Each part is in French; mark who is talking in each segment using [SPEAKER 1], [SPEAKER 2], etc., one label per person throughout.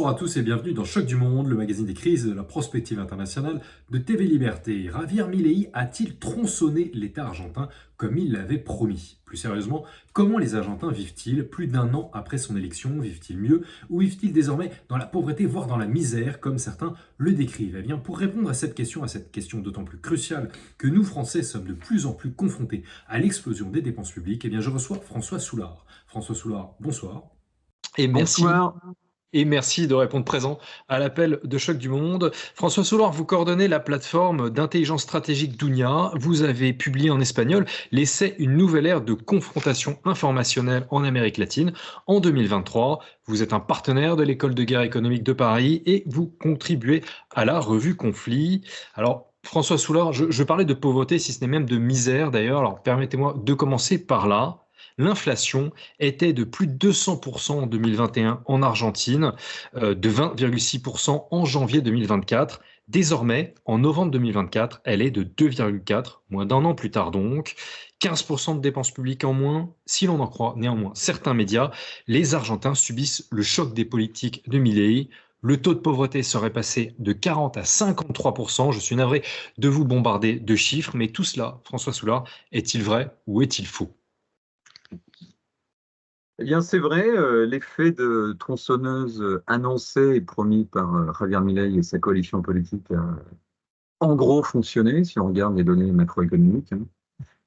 [SPEAKER 1] Bonjour à tous et bienvenue dans Choc du Monde, le magazine des crises et de la prospective internationale de TV Liberté. Javier Milei a-t-il tronçonné l'État argentin comme il l'avait promis? Plus sérieusement, comment les Argentins vivent-ils plus d'un an après son élection? Vivent-ils mieux ou vivent-ils désormais dans la pauvreté, voire dans la misère, comme certains le décrivent? Eh bien, pour répondre à cette question d'autant plus cruciale que nous, Français, sommes de plus en plus confrontés à l'explosion des dépenses publiques, eh bien, je reçois François Soulard. François Soulard, bonsoir.
[SPEAKER 2] Et merci,
[SPEAKER 3] Bonsoir.
[SPEAKER 2] et merci de répondre présent à l'appel de Choc du Monde. François Soulard, vous coordonnez la plateforme d'intelligence stratégique Dunia. Vous avez publié en espagnol l'essai Une nouvelle ère de confrontation informationnelle en Amérique latine en 2023. Vous êtes un partenaire de l'École de guerre économique de Paris et vous contribuez à la revue Conflit. Alors, François Soulard, je parlais de pauvreté, si ce n'est même de misère d'ailleurs. Alors, permettez-moi de commencer par là. L'inflation était de plus de 200% en 2021 en Argentine, de 20,6% en janvier 2024. Désormais, en novembre 2024, elle est de 2,4, moins d'un an plus tard donc. 15% de dépenses publiques en moins. Si l'on en croit néanmoins certains médias, les Argentins subissent le choc des politiques de Milei. Le taux de pauvreté serait passé de 40 à 53%. Je suis navré de vous bombarder de chiffres, mais tout cela, François Soulard, est-il vrai ou est-il faux?
[SPEAKER 3] Eh bien, c'est vrai, l'effet de tronçonneuse annoncé et promis par Javier Milei et sa coalition politique a en gros fonctionné, si on regarde les données macroéconomiques, hein,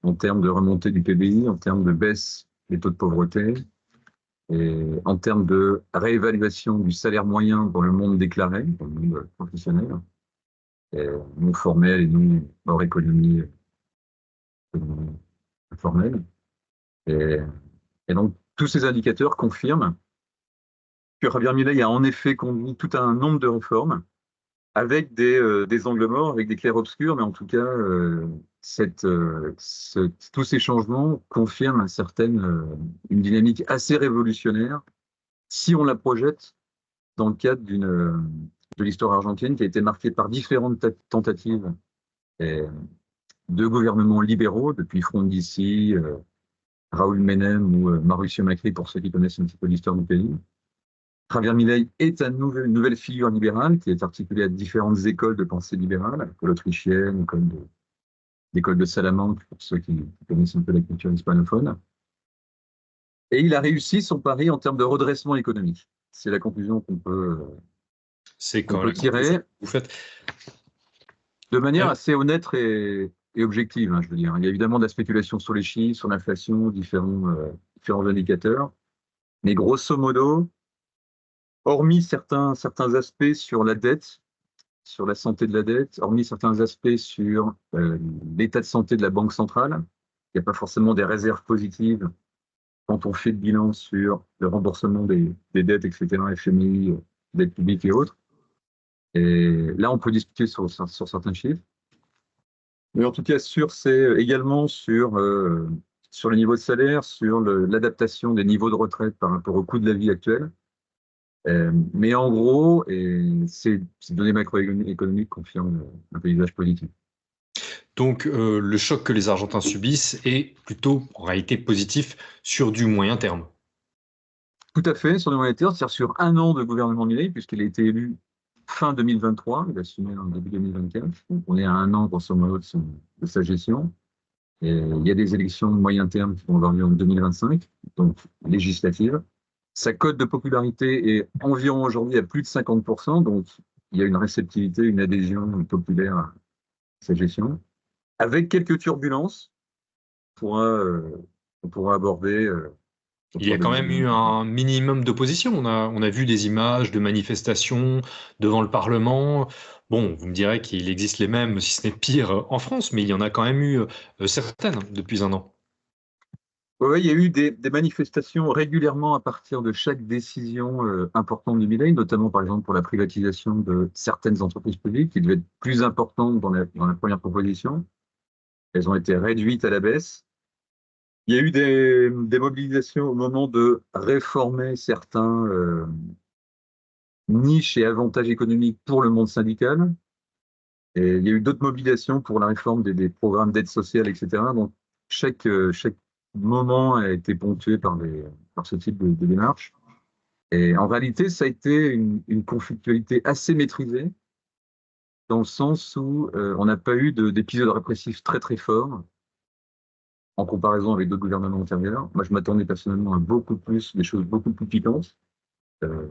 [SPEAKER 3] en termes de remontée du PBI, en termes de baisse des taux de pauvreté, et en termes de réévaluation du salaire moyen dans le monde déclaré, dans le monde professionnel, et non formel et non hors économie informelle. Et donc, tous ces indicateurs confirment que Javier Milei a en effet conduit tout un nombre de réformes avec des angles morts, avec des clairs-obscurs, mais en tout cas, tous ces changements confirment une dynamique assez révolutionnaire si on la projette dans le cadre de l'histoire argentine qui a été marquée par différentes tentatives et, de gouvernements libéraux, depuis Frondizi, Raúl Menem ou Mauricio Macri, pour ceux qui connaissent un petit peu l'histoire du pays. Javier Milei est une nouvelle figure libérale qui est articulée à différentes écoles de pensée libérale, l'école autrichienne, l'école de Salamanque, pour ceux qui connaissent un peu la culture hispanophone. Et il a réussi son pari en termes de redressement économique. C'est la conclusion
[SPEAKER 2] C'est
[SPEAKER 3] qu'on
[SPEAKER 2] quand
[SPEAKER 3] peut
[SPEAKER 2] la conclusion
[SPEAKER 3] tirer
[SPEAKER 2] que vous faites.
[SPEAKER 3] de manière assez honnête et objective, hein, je veux dire. Il y a évidemment de la spéculation sur les chiffres, sur l'inflation, différents indicateurs. Mais grosso modo, hormis certains aspects sur la dette, sur la santé de la dette, hormis certains aspects sur l'état de santé de la Banque centrale, il n'y a pas forcément des réserves positives quand on fait le bilan sur le remboursement des dettes, etc., FMI, dette publique et autres. Et là, on peut discuter sur certains chiffres. Mais en tout cas, c'est également sur le niveau de salaire, sur l'adaptation des niveaux de retraite par rapport au coût de la vie actuelle. Mais en gros, ces données macroéconomiques confirment un paysage politique.
[SPEAKER 2] Donc, le choc que les Argentins subissent est plutôt, en réalité, positif sur du moyen terme.
[SPEAKER 3] Tout à fait, sur le moyen terme, c'est-à-dire sur un an de gouvernement Milei, puisqu'il a été élu fin 2023, il a assumé en début 2024. Donc on est à un an, grosso modo, de sa gestion. Et il y a des élections de moyen terme qui vont avoir lieu en 2025, donc législatives. Sa cote de popularité est environ aujourd'hui à plus de 50%, donc il y a une réceptivité, une adhésion populaire à sa gestion, avec quelques turbulences qu'on pourra aborder.
[SPEAKER 2] Il y a quand même eu un minimum d'opposition. On a vu des images de manifestations devant le Parlement. Bon, vous me direz qu'il existe les mêmes, si ce n'est pire, en France, mais il y en a quand même eu certaines depuis un an.
[SPEAKER 3] Oui, il y a eu des manifestations régulièrement à partir de chaque décision importante du Milei, notamment par exemple pour la privatisation de certaines entreprises publiques qui devaient être plus importantes dans la première proposition. Elles ont été réduites à la baisse. Il y a eu des mobilisations au moment de réformer certains niches et avantages économiques pour le monde syndical. Et il y a eu d'autres mobilisations pour la réforme des programmes d'aide sociale, etc. Donc, chaque moment a été ponctué par ce type de démarche. Et en réalité, ça a été une conflictualité assez maîtrisée, dans le sens où on n'a pas eu d'épisodes répressifs très très forts en comparaison avec d'autres gouvernements antérieurs. Moi, je m'attendais personnellement à beaucoup plus, des choses beaucoup plus piquantes. Euh,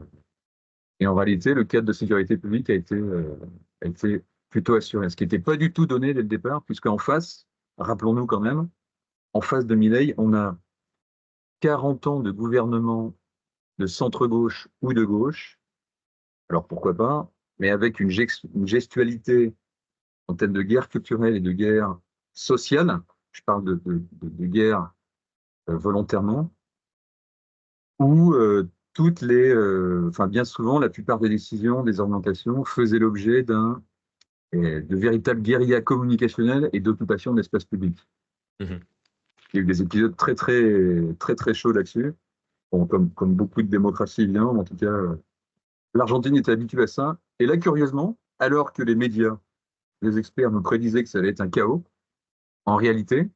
[SPEAKER 3] et en réalité, le cadre de sécurité publique a été plutôt assuré, ce qui n'était pas du tout donné dès le départ, puisqu'en face, rappelons-nous quand même, en face de Milei, on a 40 ans de gouvernement de centre-gauche ou de gauche, alors pourquoi pas, mais avec une gestualité en termes de guerre culturelle et de guerre sociale, je parle de guerre volontairement, où enfin bien souvent, la plupart des décisions, des orientations faisaient l'objet de véritables guérillas communicationnelles et d'occupation d'espace public.
[SPEAKER 2] Mhm.
[SPEAKER 3] Il y a eu des épisodes très très chauds là-dessus. Bon, comme beaucoup de démocraties, évidemment, mais en tout cas, l'Argentine était habituée à ça. Et là, curieusement, alors que les médias, les experts nous prédisaient que ça allait être un chaos, en réalité,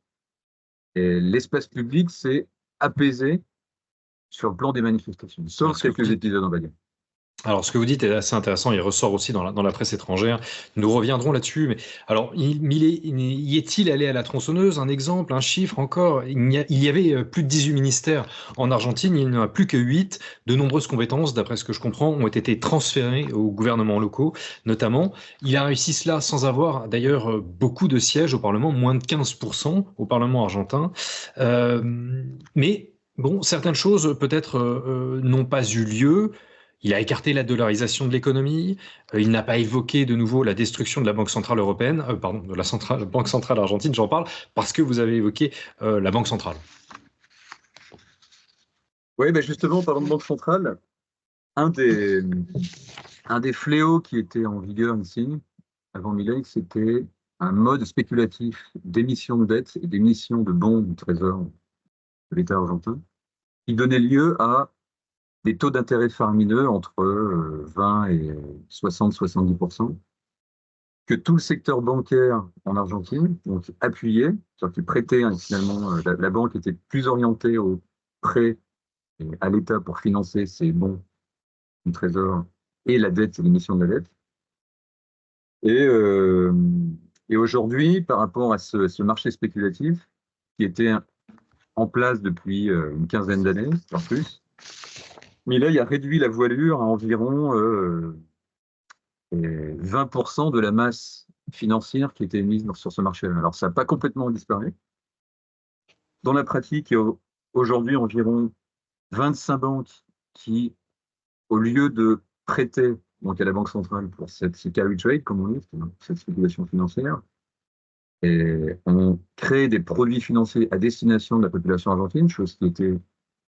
[SPEAKER 3] l'espace public s'est apaisé sur le plan des manifestations, sauf quelques épisodes, on va dire.
[SPEAKER 2] Alors, ce que vous dites est assez intéressant, il ressort aussi dans la presse étrangère. Nous reviendrons là-dessus. Mais alors, y est-il allé à la tronçonneuse? Un exemple, un chiffre encore. Il y avait plus de 18 ministères en Argentine, il n'y en a plus que 8. De nombreuses compétences, d'après ce que je comprends, ont été transférées aux gouvernements locaux, notamment. Il a réussi cela sans avoir, d'ailleurs, beaucoup de sièges au Parlement, moins de 15% au Parlement argentin. Mais bon, certaines choses, peut-être, n'ont pas eu lieu. Il a écarté la dollarisation de l'économie. Il n'a pas évoqué de nouveau la destruction de la Banque centrale européenne, pardon, de la Banque centrale argentine. J'en parle parce que vous avez évoqué la Banque centrale.
[SPEAKER 3] Oui, ben justement, parlant de Banque centrale, un des fléaux qui était en vigueur ici, avant Milei, c'était un mode spéculatif d'émission de dette et d'émission de bons du Trésor de l'État argentin, qui donnait lieu à des taux d'intérêt faramineux entre 20 et 60-70%, que tout le secteur bancaire en Argentine donc appuyait, c'est-à-dire qu'il prêtait finalement, la banque était plus orientée au prêt à l'État pour financer ses bons du Trésor et la dette, l'émission de la dette. Et aujourd'hui, par rapport à ce marché spéculatif qui était en place depuis une quinzaine d'années, voire plus, Milei a réduit la voilure à environ 20% de la masse financière qui était mise sur ce marché-là. Alors, ça n'a pas complètement disparu. Dans la pratique, il y a aujourd'hui environ 25 banques qui, au lieu de prêter donc à la Banque centrale pour cette carry trade, comme on dit, cette spéculation financière, ont créé des produits financiers à destination de la population argentine, chose qui était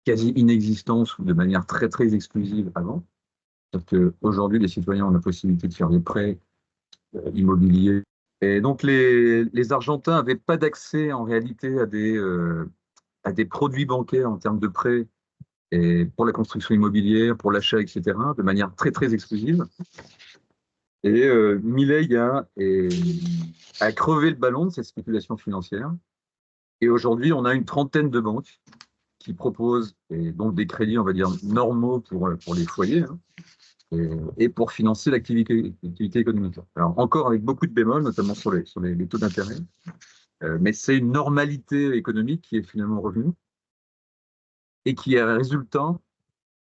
[SPEAKER 3] quasi inexistante ou de manière très très exclusive avant. C'est-à-dire qu'aujourd'hui, les citoyens ont la possibilité de faire des prêts immobiliers. Et donc, les Argentins n'avaient pas d'accès en réalité à des produits bancaires en termes de prêts et pour la construction immobilière, pour l'achat, etc., de manière très très exclusive. Et Milei a crevé le ballon de cette spéculation financière. Et aujourd'hui, on a une trentaine de banques qui proposent donc des crédits, on va dire, normaux pour les foyers, hein, et pour financer l'activité économique. Alors, encore avec beaucoup de bémols, notamment sur les taux d'intérêt, mais c'est une normalité économique qui est finalement revenue et qui est résultant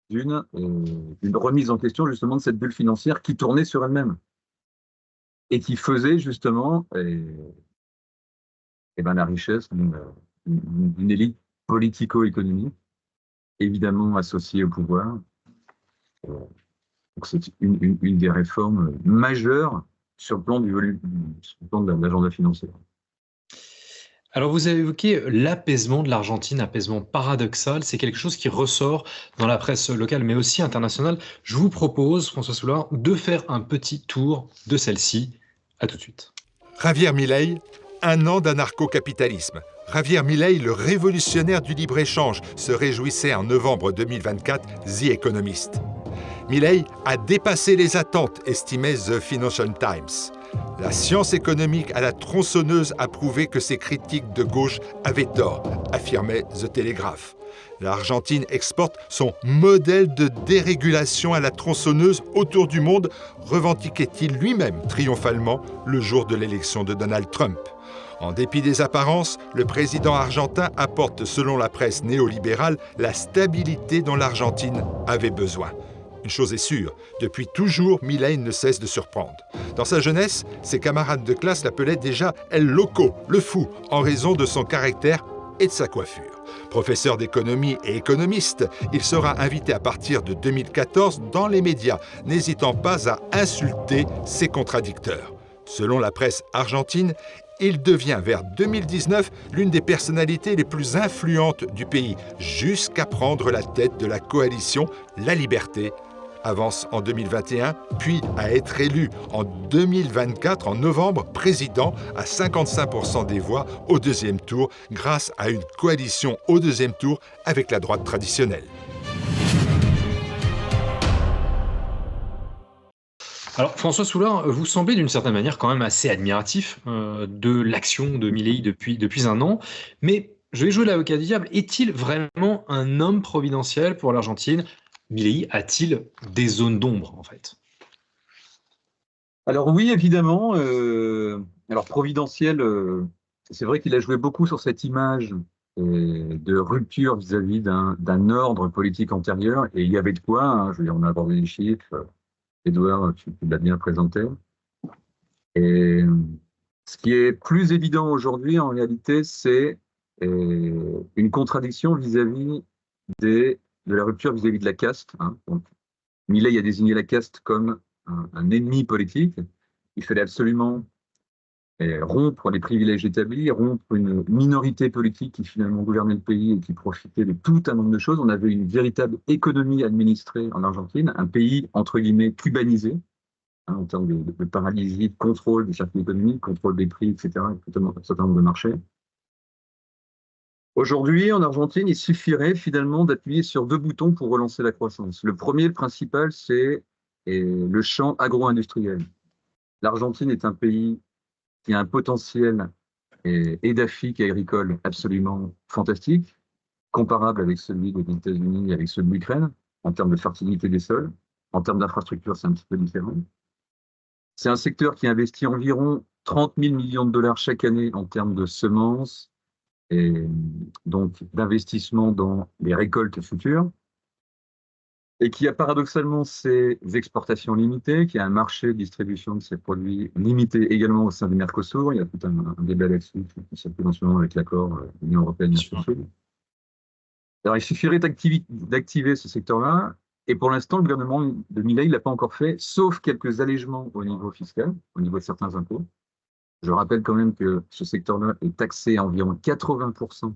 [SPEAKER 3] d'une remise en question justement de cette bulle financière qui tournait sur elle-même et qui faisait justement la richesse d'une élite politico-économique, évidemment associée au pouvoir. Donc c'est une des réformes majeures sur le plan de l'agenda financier.
[SPEAKER 2] Alors, vous avez évoqué l'apaisement de l'Argentine, apaisement paradoxal. C'est quelque chose qui ressort dans la presse locale, mais aussi internationale. Je vous propose, François Soulard, de faire un petit tour de celle-ci. À tout de suite.
[SPEAKER 4] Javier Milei, un an d'anarcho-capitalisme. Javier Milei, le révolutionnaire du libre-échange, se réjouissait en novembre 2024, The Economist. Milei a dépassé les attentes, estimait The Financial Times. La science économique à la tronçonneuse a prouvé que ces critiques de gauche avaient tort, affirmait The Telegraph. L'Argentine exporte son modèle de dérégulation à la tronçonneuse autour du monde, revendiquait-il lui-même triomphalement le jour de l'élection de Donald Trump. En dépit des apparences, le président argentin apporte, selon la presse néolibérale, la stabilité dont l'Argentine avait besoin. Une chose est sûre, depuis toujours, Milei ne cesse de surprendre. Dans sa jeunesse, ses camarades de classe l'appelaient déjà El Loco, le fou, en raison de son caractère et de sa coiffure. Professeur d'économie et économiste, il sera invité à partir de 2014 dans les médias, n'hésitant pas à insulter ses contradicteurs. Selon la presse argentine, il devient vers 2019 l'une des personnalités les plus influentes du pays, jusqu'à prendre la tête de la coalition La Liberté, avance en 2021, puis à être élu en 2024, en novembre, président à 55% des voix au deuxième tour, grâce à une coalition au deuxième tour avec la droite traditionnelle.
[SPEAKER 2] Alors, François Soulard, vous semblez d'une certaine manière quand même assez admiratif de l'action de Milei depuis un an, mais je vais jouer l'avocat du diable. Est-il vraiment un homme providentiel pour l'Argentine? Milei a-t-il des zones d'ombre, en fait?
[SPEAKER 3] Alors oui, évidemment. Alors providentiel, c'est vrai qu'il a joué beaucoup sur cette image de rupture vis-à-vis d'un ordre politique antérieur, et il y avait de quoi, hein, je veux dire, on a abordé les chiffres, Edouard, tu l'as bien présenté. Et ce qui est plus évident aujourd'hui, en réalité, c'est une contradiction vis-à-vis de la rupture vis-à-vis de la caste. Hein. Donc, Milei a désigné la caste comme un ennemi politique. Il fallait absolument rompre les privilèges établis, rompre une minorité politique qui finalement gouvernait le pays et qui profitait de tout un nombre de choses. On avait une véritable économie administrée en Argentine, un pays entre guillemets cubanisé, hein, en termes de paralysie, de contrôle des circuits économiques, contrôle des prix, etc., un certain nombre de marchés. Aujourd'hui, en Argentine, il suffirait finalement d'appuyer sur deux boutons pour relancer la croissance. Le premier, le principal, c'est le champ agro-industriel. L'Argentine est un pays qui a un potentiel édaphique et agricole absolument fantastique, comparable avec celui des États-Unis et avec celui de l'Ukraine, en termes de fertilité des sols. En termes d'infrastructure, c'est un petit peu différent. C'est un secteur qui investit environ 30 000 millions de dollars chaque année en termes de semences, et donc d'investissement dans les récoltes futures, et qui a paradoxalement ses exportations limitées, qui a un marché de distribution de ses produits limité également au sein du Mercosur. Il y a tout un débat là-dessus qui circule en ce moment avec l'accord Union européenne-Mercosur. Alors il suffirait d'activer ce secteur-là, et pour l'instant, le gouvernement de Milei ne l'a pas encore fait, sauf quelques allègements au niveau fiscal, au niveau de certains impôts. Je rappelle quand même que ce secteur-là est taxé à environ 80%,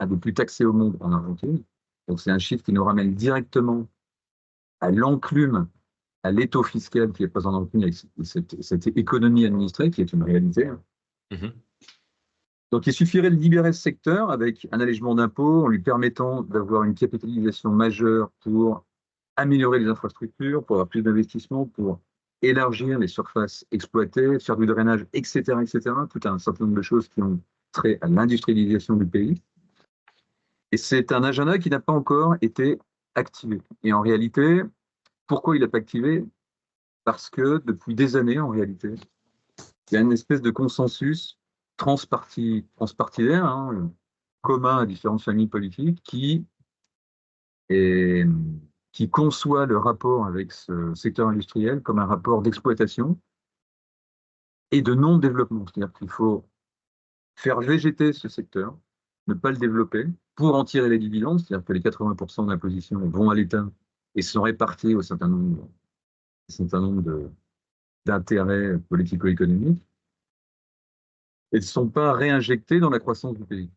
[SPEAKER 3] un des plus taxés au monde en Argentine. Donc c'est un chiffre qui nous ramène directement à l'enclume, à l'étau fiscal qui est présent dans le pays, avec cette économie administrée qui est une réalité.
[SPEAKER 2] Mmh.
[SPEAKER 3] Donc il suffirait de libérer ce secteur avec un allègement d'impôts en lui permettant d'avoir une capitalisation majeure pour améliorer les infrastructures, pour avoir plus d'investissements, pour élargir les surfaces exploitées, faire du drainage, etc., etc. Tout un certain nombre de choses qui ont trait à l'industrialisation du pays. Et c'est un agenda qui n'a pas encore été activé. Et en réalité, pourquoi il n'a pas activé? Parce que depuis des années, en réalité, il y a une espèce de consensus transpartidaire, hein, commun à différentes familles politiques, qui conçoit le rapport avec ce secteur industriel comme un rapport d'exploitation et de non-développement. C'est-à-dire qu'il faut faire végéter ce secteur, ne pas le développer, pour en tirer les dividendes, c'est-à-dire que les 80% d'imposition vont à l'État et sont répartis au certain nombre d'intérêts politico-économiques, et ne sont pas réinjectés dans la croissance du pays.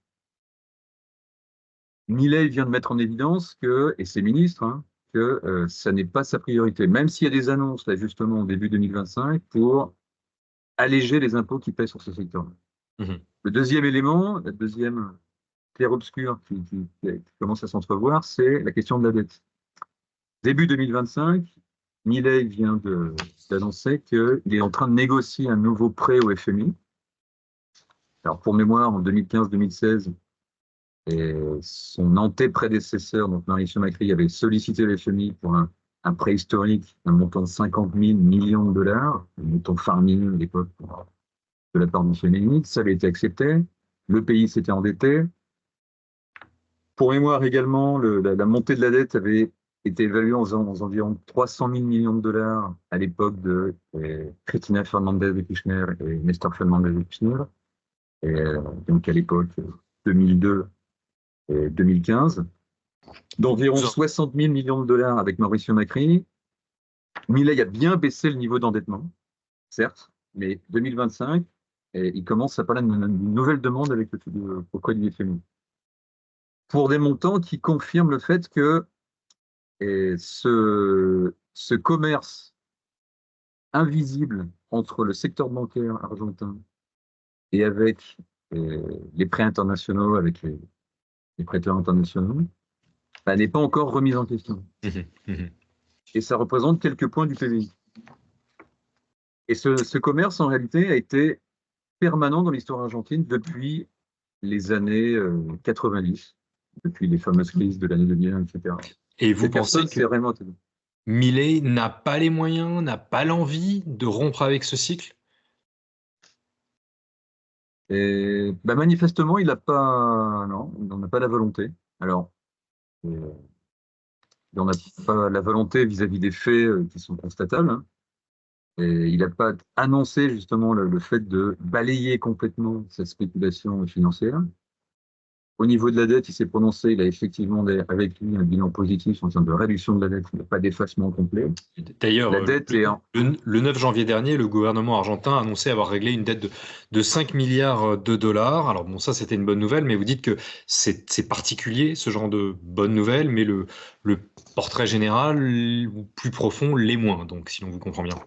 [SPEAKER 3] Milei vient de mettre en évidence que, et ses ministres, hein, que ça n'est pas sa priorité, même s'il y a des annonces, là, justement, au début 2025, pour alléger les impôts qui pèsent sur ce secteur-là. Mmh. Le deuxième élément, la deuxième clair-obscur qui commence à s'entrevoir, c'est la question de la dette. Début 2025, Milei vient d'annoncer qu'il est en train de négocier un nouveau prêt au FMI. Alors, pour mémoire, en 2015-2016, son antéprédécesseur, donc Mauricio Macri, avait sollicité le FMI pour un prêt historique, un montant de 50 000 millions de dollars, un montant faramineux à l'époque de la part du FMI. Ça avait été accepté. Le pays s'était endetté. Pour mémoire également, la montée de la dette avait été évaluée en environ 300 000 millions de dollars à l'époque de Cristina Fernandez de Kirchner et Néstor Fernandez de Kirchner. Donc à l'époque 2002 et 2015, d'environ 60 000 millions de dollars avec Mauricio Macri. Milei a bien baissé le niveau d'endettement, certes, mais 2025, il commence à parler d'une nouvelle demande avec auprès du FMI. Pour des montants qui confirment le fait que ce commerce invisible entre le secteur bancaire argentin et avec les prêts internationaux, avec les prêteurs internationaux, n'est pas encore remis en question. Et ça représente quelques points du PBI. Et ce commerce, en réalité, a été permanent dans l'histoire argentine depuis les années 90, depuis les fameuses crises de l'année 2001, etc.
[SPEAKER 2] Et vous pensez que Milei n'a pas les moyens, n'a pas l'envie de rompre avec ce cycle?
[SPEAKER 3] Manifestement, il n'en a pas la volonté. Alors, il n'en a pas la volonté vis-à-vis des faits qui sont constatables. Hein. Et il n'a pas annoncé justement le fait de balayer complètement cette spéculation financière. Au niveau de la dette, il s'est prononcé, il a effectivement avec lui un bilan positif en termes de réduction de la dette, il n'y a pas d'effacement complet.
[SPEAKER 2] D'ailleurs, le 9 janvier dernier, le gouvernement argentin a annoncé avoir réglé une dette de 5 milliards de dollars. Alors bon, ça c'était une bonne nouvelle, mais vous dites que c'est particulier, ce genre de bonne nouvelle, mais le portrait général, ou plus profond, l'est moins, donc si on vous comprend bien.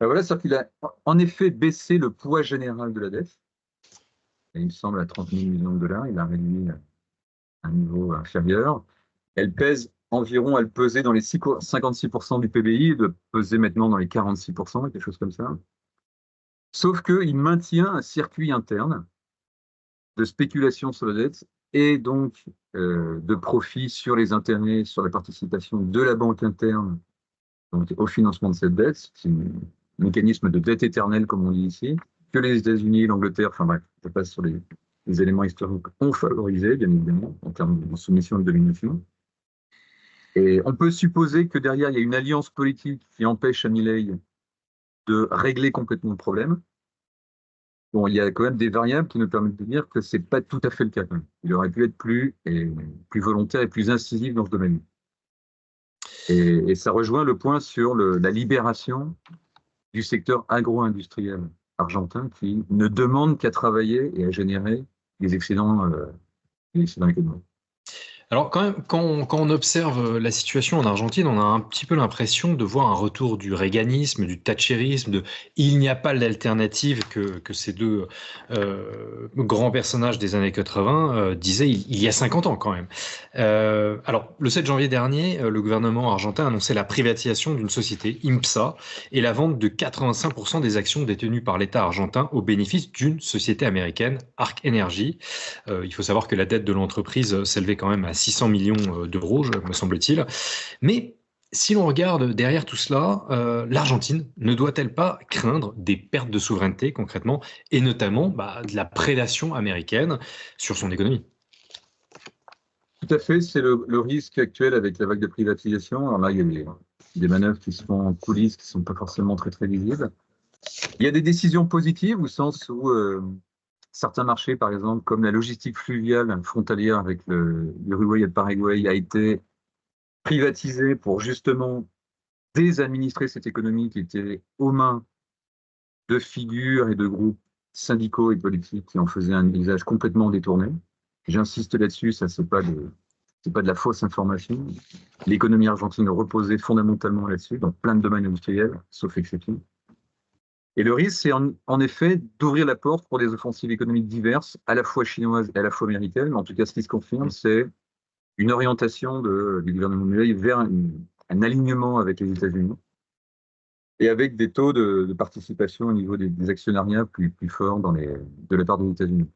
[SPEAKER 3] Voilà, c'est-à-dire qu'il a en effet baissé le poids général de la dette. Et il me semble à 30 000 millions de dollars, il a réduit à un niveau inférieur. Elle pesait dans les 56% du PBI, et de peser maintenant dans les 46%, quelque chose comme ça. Sauf qu'il maintient un circuit interne de spéculation sur la dette et donc de profit sur les intérêts, sur la participation de la banque interne donc, au financement de cette dette. C'est un mécanisme de dette éternelle, comme on dit ici, que les États-Unis, l'Angleterre, enfin bref, je passe sur les éléments historiques, ont favorisé, bien évidemment, en termes de soumission et de domination. Et on peut supposer que derrière, il y a une alliance politique qui empêche à Milei de régler complètement le problème. Bon, il y a quand même des variables qui nous permettent de dire que ce n'est pas tout à fait le cas. Il aurait pu être plus volontaire et plus incisif dans ce domaine. Et ça rejoint le point sur la libération du secteur agro-industriel argentin qui ne demande qu'à travailler et à générer des excédents économiques.
[SPEAKER 2] Alors quand on observe la situation en Argentine, on a un petit peu l'impression de voir un retour du reaganisme, du thatcherisme, il n'y a pas d'alternative que ces deux grands personnages des années 80 disaient il y a 50 ans quand même. Alors le 7 janvier dernier, le gouvernement argentin a annoncé la privatisation d'une société, IMPSA, et la vente de 85% des actions détenues par l'État argentin au bénéfice d'une société américaine, Arc Energy. Il faut savoir que la dette de l'entreprise s'élevait quand même à 600 millions d'euros, me semble-t-il. Mais si l'on regarde derrière tout cela, l'Argentine ne doit-elle pas craindre des pertes de souveraineté concrètement, et notamment de la prédation américaine sur son économie?
[SPEAKER 3] Tout à fait, c'est le risque actuel avec la vague de privatisation. Alors là, il y a des manœuvres qui se font en coulisses qui ne sont pas forcément très, très visibles. Il y a des décisions positives au sens où certains marchés, par exemple, comme la logistique fluviale frontalière avec l'Uruguay et le Paraguay, a été privatisée pour justement désadministrer cette économie qui était aux mains de figures et de groupes syndicaux et politiques qui en faisaient un usage complètement détourné. J'insiste là-dessus, ça c'est pas de la fausse information. L'économie argentine reposait fondamentalement là-dessus, dans plein de domaines industriels, sauf exception. Et le risque, c'est en effet d'ouvrir la porte pour des offensives économiques diverses, à la fois chinoises et à la fois américaines. Mais en tout cas, ce qui se confirme, c'est une orientation du gouvernement Milei vers un alignement avec les États-Unis et avec des taux de participation au niveau des actionnariats plus forts de la part des États-Unis.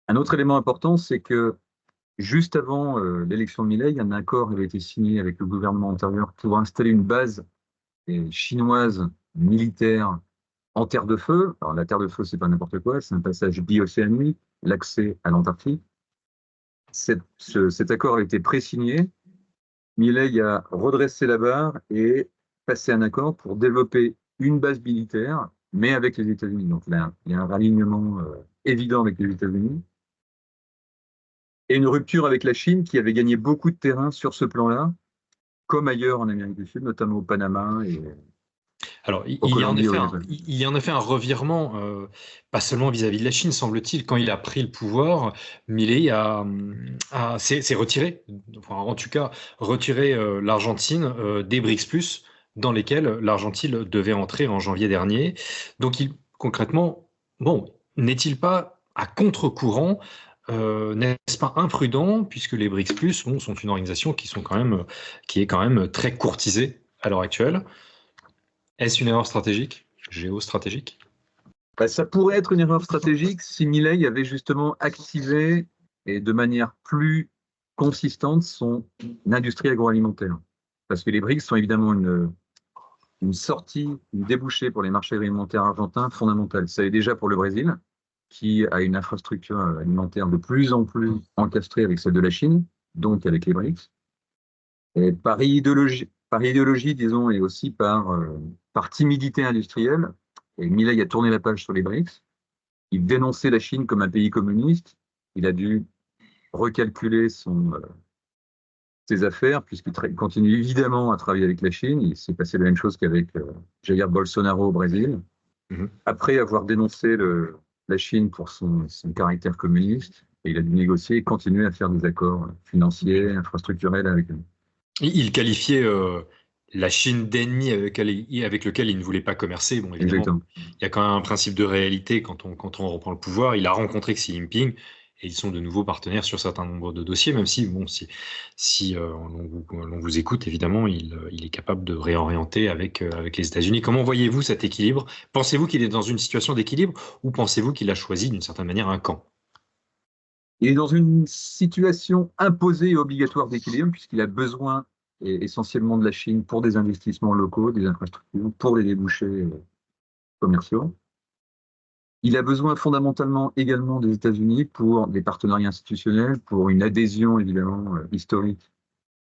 [SPEAKER 3] Un autre élément important, c'est que juste avant l'élection de Milei, un accord avait été signé avec le gouvernement antérieur pour installer une base chinoise militaire en terre de feu. Alors la terre de feu, c'est pas n'importe quoi, c'est un passage bi-océanique, l'accès à l'Antarctique. Cet accord a été pré-signé. Milei a redressé la barre et passé un accord pour développer une base militaire, mais avec les États-Unis. Donc là, il y a un ralignement évident avec les États-Unis. Et une rupture avec la Chine qui avait gagné beaucoup de terrain sur ce plan-là, comme ailleurs en Amérique du Sud, notamment au Panama et
[SPEAKER 2] Alors, il
[SPEAKER 3] au
[SPEAKER 2] y a en
[SPEAKER 3] Colombie.
[SPEAKER 2] effet il y a en effet un revirement, pas seulement vis-à-vis de la Chine, semble-t-il. Quand il a pris le pouvoir, Milei s'est retiré, enfin, en tout cas, retiré l'Argentine des BRICS+, dans lesquels l'Argentine devait entrer en janvier dernier. Donc, concrètement, bon, n'est-il pas à contre-courant, n'est-ce pas imprudent, puisque les BRICS+, bon, sont une organisation qui est quand même très courtisée à l'heure actuelle. Est-ce une erreur stratégique, géostratégique?
[SPEAKER 3] Ça pourrait être une erreur stratégique si Milei avait justement activé et de manière plus consistante son industrie agroalimentaire. Parce que les BRICS sont évidemment une sortie, une débouchée pour les marchés alimentaires argentins fondamentale. Ça l'est déjà pour le Brésil, qui a une infrastructure alimentaire de plus en plus encastrée avec celle de la Chine, donc avec les BRICS. Et par idéologie, disons, et aussi par timidité industrielle, et Milei a tourné la page sur les BRICS. Il dénonçait la Chine comme un pays communiste. Il a dû recalculer ses affaires, puisqu'il continue évidemment à travailler avec la Chine. Il s'est passé la même chose qu'avec Jair Bolsonaro au Brésil. Après avoir dénoncé la Chine pour son caractère communiste, et il a dû négocier et continuer à faire des accords financiers, infrastructurels avec eux.
[SPEAKER 2] Il qualifiait la Chine d'ennemi avec lequel il ne voulait pas commercer. Bon, évidemment,
[SPEAKER 3] Exactement.
[SPEAKER 2] il y a quand même un principe de réalité quand on reprend le pouvoir. Il a rencontré Xi Jinping et ils sont de nouveaux partenaires sur certains nombres de dossiers, même si, bon, si on vous écoute, évidemment, il est capable de réorienter avec les États-Unis. Comment voyez-vous cet équilibre? Pensez-vous qu'il est dans une situation d'équilibre ou pensez-vous qu'il a choisi d'une certaine manière un camp?
[SPEAKER 3] Il est dans une situation imposée et obligatoire d'équilibre, puisqu'il a besoin essentiellement de la Chine pour des investissements locaux, des infrastructures, pour les débouchés commerciaux. Il a besoin fondamentalement également des États-Unis pour des partenariats institutionnels, pour une adhésion évidemment historique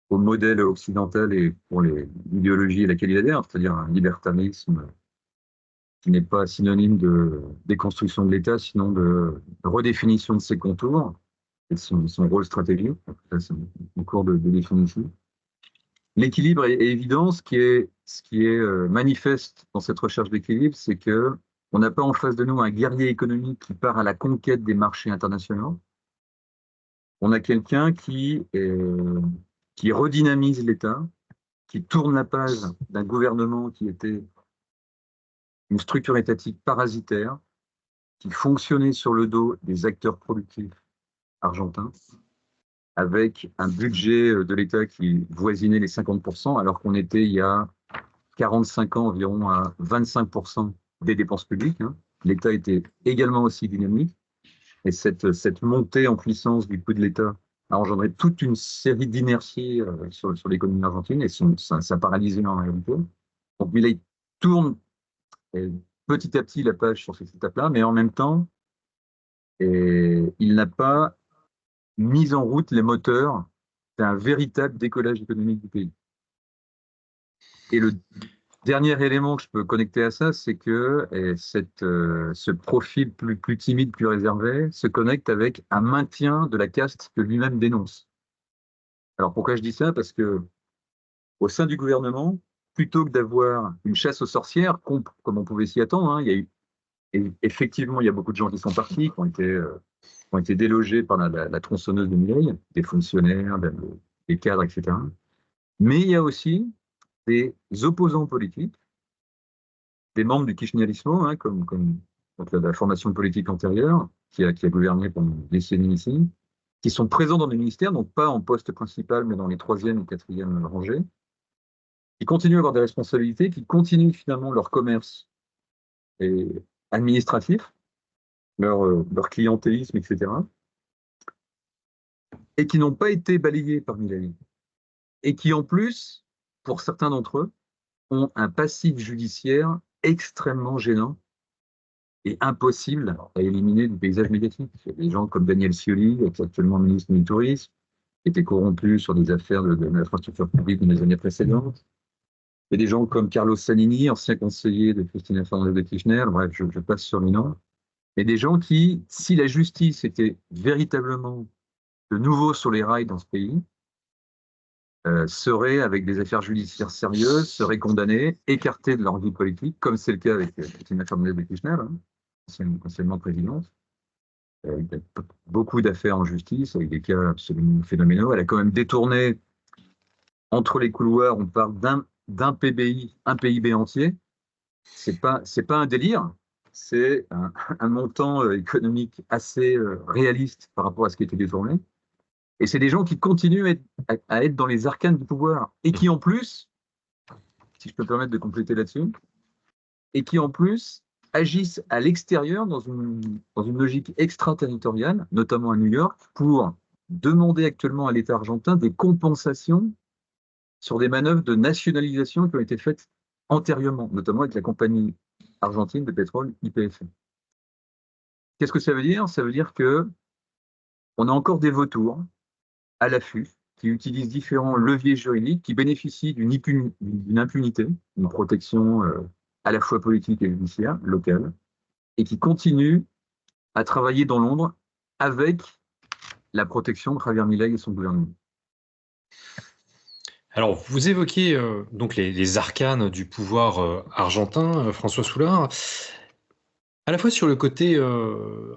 [SPEAKER 3] au modèle occidental et pour l'idéologie à laquelle il adhère, c'est-à-dire un libertarisme qui n'est pas synonyme de déconstruction de l'État, sinon de redéfinition de ses contours et de son rôle stratégique. C'est en cours de définition. L'équilibre est évident. Ce qui est manifeste dans cette recherche d'équilibre, c'est que on n'a pas en face de nous un guerrier économique qui part à la conquête des marchés internationaux. On a quelqu'un qui redynamise l'État, qui tourne la page d'un gouvernement qui était une structure étatique parasitaire, qui fonctionnait sur le dos des acteurs productifs argentins, avec un budget de l'État qui voisinait les 50%, alors qu'on était il y a 45 ans environ à 25% des dépenses publiques. L'État était également aussi dynamique. Et cette montée en puissance du coût de l'État a engendré toute une série d'inerties sur l'économie argentine et ça a paralysé en réalité. Donc Milei tourne petit à petit la page sur cette étape-là, mais en même temps, il n'a pas mis en route les moteurs d'un véritable décollage économique du pays. Et le dernier élément que je peux connecter à ça, c'est que ce profil plus timide, plus réservé, se connecte avec un maintien de la caste que lui-même dénonce. Alors pourquoi je dis ça? Parce que au sein du gouvernement, plutôt que d'avoir une chasse aux sorcières, comme on pouvait s'y attendre, effectivement, il y a beaucoup de gens qui sont partis, qui ont été délogés par la tronçonneuse de Milei, des fonctionnaires, des cadres, etc. Mais il y a aussi des opposants politiques, des membres du kirchnerismo, comme la formation politique antérieure, qui a gouverné pendant des décennies ici, qui sont présents dans les ministères, donc pas en poste principal, mais dans les 3e et 4e rangées, qui continuent à avoir des responsabilités, qui continuent finalement leur commerce et administratif, leur clientélisme, etc., et qui n'ont pas été balayés par Milei, et qui en plus, pour certains d'entre eux, ont un passif judiciaire extrêmement gênant et impossible à éliminer du paysage médiatique. Il y a des gens comme Daniel Scioli, qui est actuellement ministre du Tourisme, qui était corrompu sur des affaires de l'infrastructure publique dans les années précédentes. Il y a des gens comme Carlos Sanini, ancien conseiller de Cristina Fernández de Kirchner, bref, je passe sur les noms. Mais des gens qui, si la justice était véritablement de nouveau sur les rails dans ce pays, seraient, avec des affaires judiciaires sérieuses, seraient condamnés, écartés de leur vie politique, comme c'est le cas avec Cristina Fernández de Kirchner, hein, anciennement présidente. Il y a beaucoup d'affaires en justice, avec des cas absolument phénoménaux. Elle a quand même détourné, entre les couloirs, on parle d'un PBI, un PIB entier. C'est pas un délire, c'est un montant économique assez réaliste par rapport à ce qui a été détourné. Et c'est des gens qui continuent à être dans les arcanes du pouvoir et qui en plus, si je peux me permettre de compléter là-dessus, et qui en plus agissent à l'extérieur dans une logique extraterritoriale, notamment à New York, pour demander actuellement à l'État argentin des compensations sur des manœuvres de nationalisation qui ont été faites antérieurement, notamment avec la compagnie argentine de pétrole YPF. Qu'est-ce que ça veut dire? Ça veut dire que on a encore des vautours à l'affût qui utilisent différents leviers juridiques, qui bénéficient d'une impunité, une protection à la fois politique et judiciaire, locale, et qui continuent à travailler dans l'ombre avec la protection de Javier Milei et son gouvernement.
[SPEAKER 2] Alors, vous évoquez donc les arcanes du pouvoir argentin, François Soulard. À la fois sur le côté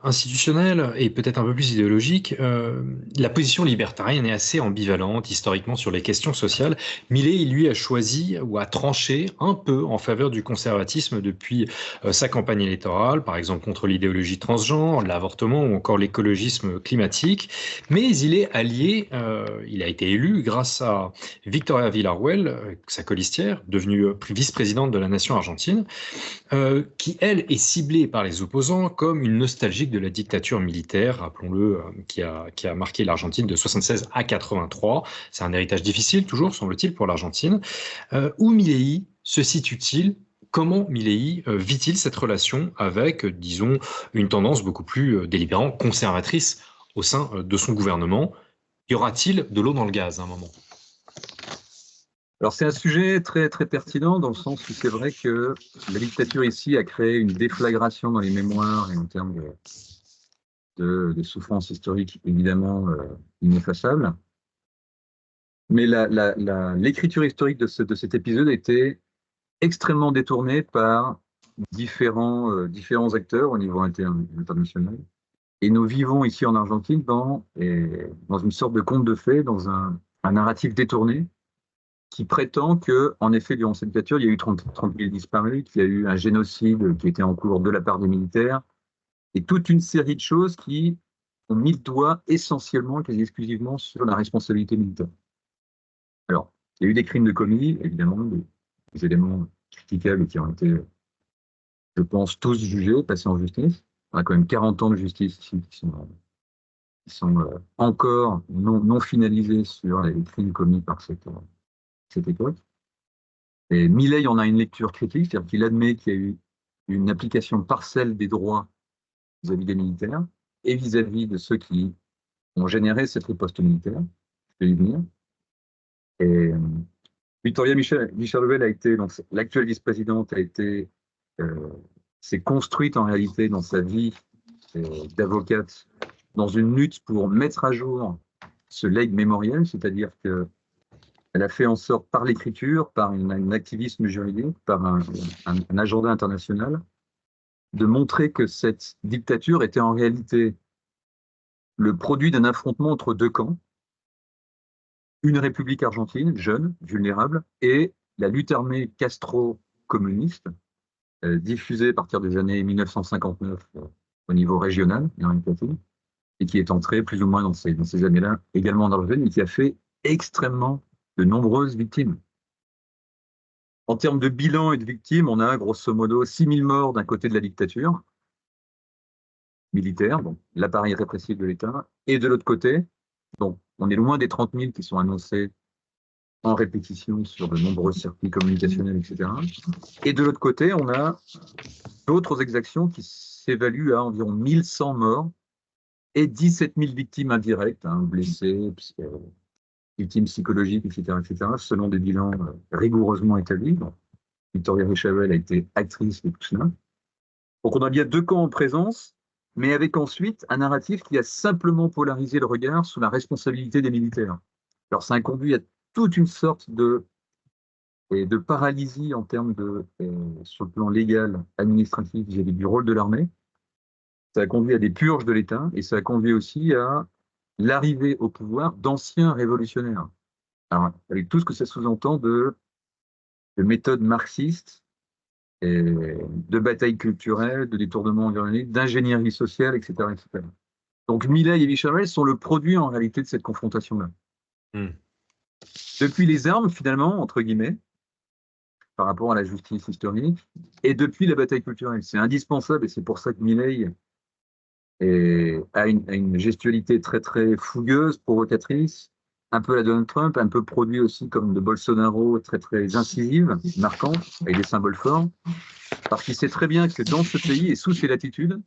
[SPEAKER 2] institutionnel et peut-être un peu plus idéologique, la position libertarienne est assez ambivalente historiquement sur les questions sociales. Milei, lui, a choisi ou a tranché un peu en faveur du conservatisme depuis sa campagne électorale, par exemple contre l'idéologie transgenre, l'avortement ou encore l'écologisme climatique. Mais il est allié, il a été élu grâce à Victoria Villarruel, sa colistière, devenue vice-présidente de la nation argentine, qui, elle, est ciblée par les opposants comme une nostalgique de la dictature militaire, rappelons-le, qui a marqué l'Argentine de 76 à 83. C'est un héritage difficile, toujours, semble-t-il, pour l'Argentine. Où Milei se situe-t-il? Comment Milei vit-il cette relation avec, disons, une tendance beaucoup plus délibérément conservatrice au sein de son gouvernement? Y aura-t-il de l'eau dans le gaz à un moment?
[SPEAKER 3] Alors c'est un sujet très, très pertinent dans le sens où c'est vrai que la dictature ici a créé une déflagration dans les mémoires et en termes de souffrance historique évidemment ineffaçable. Mais l'écriture historique de cet épisode a été extrêmement détournée par différents acteurs au niveau international. Et nous vivons ici en Argentine dans une sorte de conte de fées, dans un narratif détourné, qui prétend que, en effet, durant cette dictature, il y a eu 30 000 disparus, qu'il y a eu un génocide qui était en cours de la part des militaires, et toute une série de choses qui ont mis le doigt essentiellement, quasi exclusivement, sur la responsabilité militaire. Alors, il y a eu des crimes de commis, évidemment, des éléments critiquables qui ont été, je pense, tous jugés, passés en justice. On a quand même 40 ans de justice ici qui sont encore non finalisés sur les crimes commis par cette époque. Et Milei en a une lecture critique, c'est-à-dire qu'il admet qu'il y a eu une application partielle des droits vis-à-vis des militaires et vis-à-vis de ceux qui ont généré cette riposte militaire. Je vais y venir. Et Victoria Villarruel a été, donc l'actuelle vice-présidente, s'est construite en réalité dans sa vie d'avocate dans une lutte pour mettre à jour ce legs mémoriel, c'est-à-dire que elle a fait en sorte, par l'écriture, par un activisme juridique, par un agenda international, de montrer que cette dictature était en réalité le produit d'un affrontement entre deux camps, une république argentine, jeune, vulnérable, et la lutte armée castro-communiste, diffusée à partir des années 1959 au niveau régional, et qui est entrée plus ou moins dans ces années-là, également en Argentine, et qui a fait extrêmement de nombreuses victimes. En termes de bilan et de victimes, on a grosso modo 6 000 morts d'un côté de la dictature militaire, donc l'appareil répressif de l'État, et de l'autre côté, donc on est loin des 30 000 qui sont annoncés en répétition sur de nombreux circuits communicationnels, etc. Et de l'autre côté, on a d'autres exactions qui s'évaluent à environ 1100 morts et 17 000 victimes indirectes, blessés, victimes psychologiques, etc., selon des bilans rigoureusement établis. Bon, Victoria Rechavel a été actrice de tout cela. Donc on a bien deux camps en présence, mais avec ensuite un narratif qui a simplement polarisé le regard sous la responsabilité des militaires. Alors ça a conduit à toute une sorte de paralysie en termes sur le plan légal, administratif, vis-à-vis du rôle de l'armée. Ça a conduit à des purges de l'État et ça a conduit aussi à l'arrivée au pouvoir d'anciens révolutionnaires. Alors, avec tout ce que ça sous-entend de méthodes marxistes, et de batailles culturelles, de détournements environnementaux, d'ingénierie sociale, etc., etc. Donc Milei et Michel sont le produit en réalité de cette confrontation-là. Depuis les armes, finalement, entre guillemets, par rapport à la justice historique, et depuis la bataille culturelle. C'est indispensable, et c'est pour ça que Milei a une gestualité très, très fougueuse, provocatrice, un peu la Donald Trump, un peu produit aussi comme de Bolsonaro, très, très incisive, marquante, avec des symboles forts, parce qu'il sait très bien que dans ce pays et sous ces latitudes,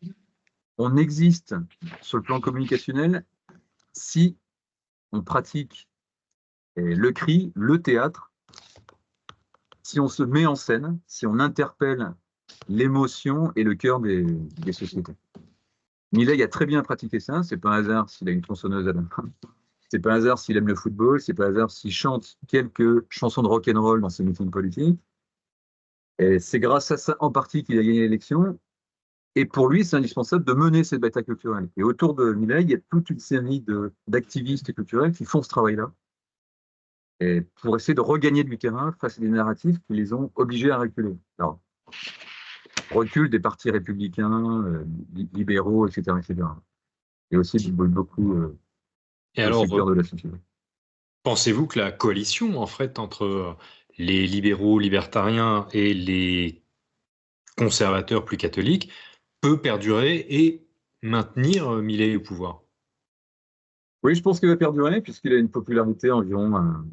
[SPEAKER 3] on existe sur le plan communicationnel si on pratique le cri, le théâtre, si on se met en scène, si on interpelle l'émotion et le cœur des sociétés. Milei a très bien pratiqué ça, c'est pas un hasard s'il a une tronçonneuse à la main. C'est pas un hasard s'il aime le football, c'est pas un hasard s'il chante quelques chansons de rock'n'roll dans ses meetings politiques. Et c'est grâce à ça en partie qu'il a gagné l'élection. Et pour lui, c'est indispensable de mener cette bataille culturelle. Et autour de Milei, il y a toute une série d'activistes culturels qui font ce travail-là. Et pour essayer de regagner du terrain face à des narratifs qui les ont obligés à reculer. Alors, recul des partis républicains, libéraux, etc., etc. Et aussi beaucoup
[SPEAKER 2] Et
[SPEAKER 3] de
[SPEAKER 2] alors,
[SPEAKER 3] secteurs de la société.
[SPEAKER 2] pensez-vous que la coalition, en fait, entre les libéraux libertariens et les conservateurs plus catholiques peut perdurer et maintenir Milei au pouvoir?
[SPEAKER 3] Oui, je pense qu'il va perdurer, puisqu'il a une popularité environ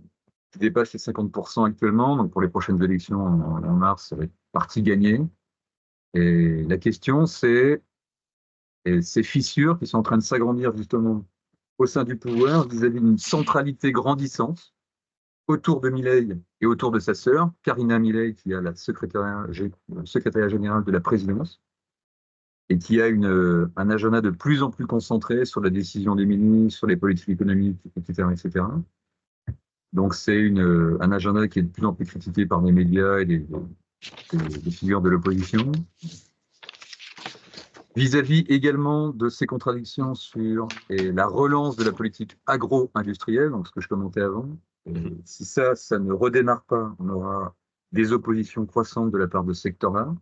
[SPEAKER 3] qui dépasse les 50% actuellement. Donc pour les prochaines élections en mars, ça va être parti gagné. Et la question, c'est ces fissures qui sont en train de s'agrandir justement au sein du pouvoir vis-à-vis d'une centralité grandissante autour de Milei et autour de sa sœur, Karina Milei, qui a le secrétariat général de la présidence et qui a un agenda de plus en plus concentré sur la décision des ministres, sur les politiques économiques, etc., etc. Donc c'est un agenda qui est de plus en plus critiqué par les médias et des figures de l'opposition. Vis-à-vis également de ces contradictions sur la relance de la politique agro-industrielle, donc ce que je commentais avant, si ça ne redémarre pas, on aura des oppositions croissantes de la part de ce secteur-là,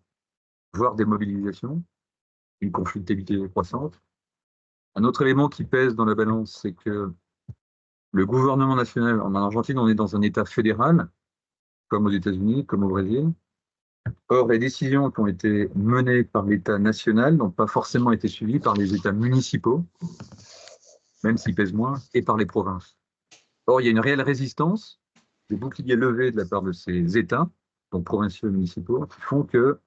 [SPEAKER 3] voire des mobilisations, une conflictualité croissante. Un autre élément qui pèse dans la balance, c'est que le gouvernement national, en Argentine, on est dans un État fédéral, comme aux États-Unis, comme au Brésil. Or, les décisions qui ont été menées par l'État national n'ont pas forcément été suivies par les États municipaux, même s'ils pèsent moins, et par les provinces. Or, il y a une réelle résistance, des boucliers levés de la part de ces États, donc provinciaux et municipaux, qui font que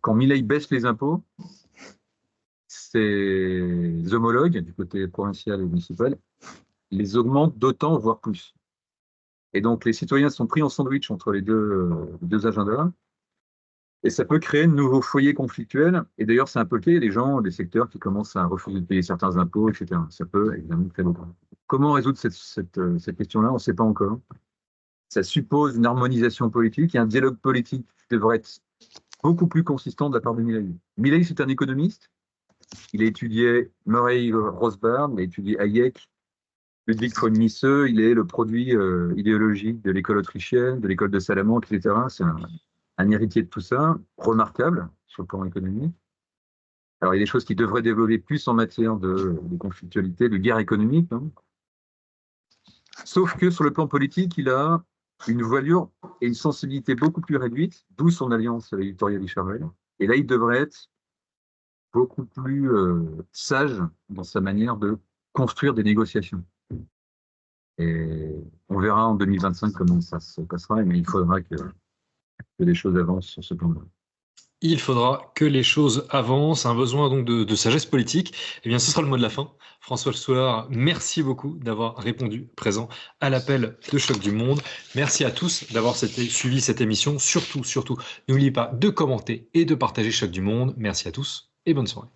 [SPEAKER 3] quand Milei baisse les impôts, ses homologues du côté provincial et municipal les augmentent d'autant, voire plus. Et donc, les citoyens sont pris en sandwich entre les deux agendas. Et ça peut créer de nouveaux foyers conflictuels. Et d'ailleurs, c'est un peu le cas des gens, des secteurs qui commencent à refuser de payer certains impôts, etc. Ça peut évidemment créer beaucoup. Comment résoudre cette question-là? On ne sait pas encore. Ça suppose une harmonisation politique et un dialogue politique qui devrait être beaucoup plus consistant de la part de Milei. Milei, c'est un économiste. Il a étudié Murray Rothbard, il a étudié Hayek, Ludwig von Mises. Il est le produit idéologique de l'école autrichienne, de l'école de Salamanque, etc. C'est un héritier de tout ça, remarquable sur le plan économique. Alors, il y a des choses qui devraient développer plus en matière de conflictualité, de guerre économique. Hein. Sauf que sur le plan politique, il a une voilure et une sensibilité beaucoup plus réduite, d'où son alliance avec Victoria Richarvel. Et là, il devrait être beaucoup plus sage dans sa manière de construire des négociations. Et on verra en 2025 comment ça se passera, mais il faudra que les choses avancent sur ce plan-là.
[SPEAKER 2] Il faudra que les choses avancent, un besoin donc de sagesse politique. Eh bien, ce sera le mot de la fin. François Soulard, merci beaucoup d'avoir répondu présent à l'appel de Choc du Monde. Merci à tous d'avoir suivi cette émission. Surtout, n'oubliez pas de commenter et de partager Choc du Monde. Merci à tous et bonne soirée.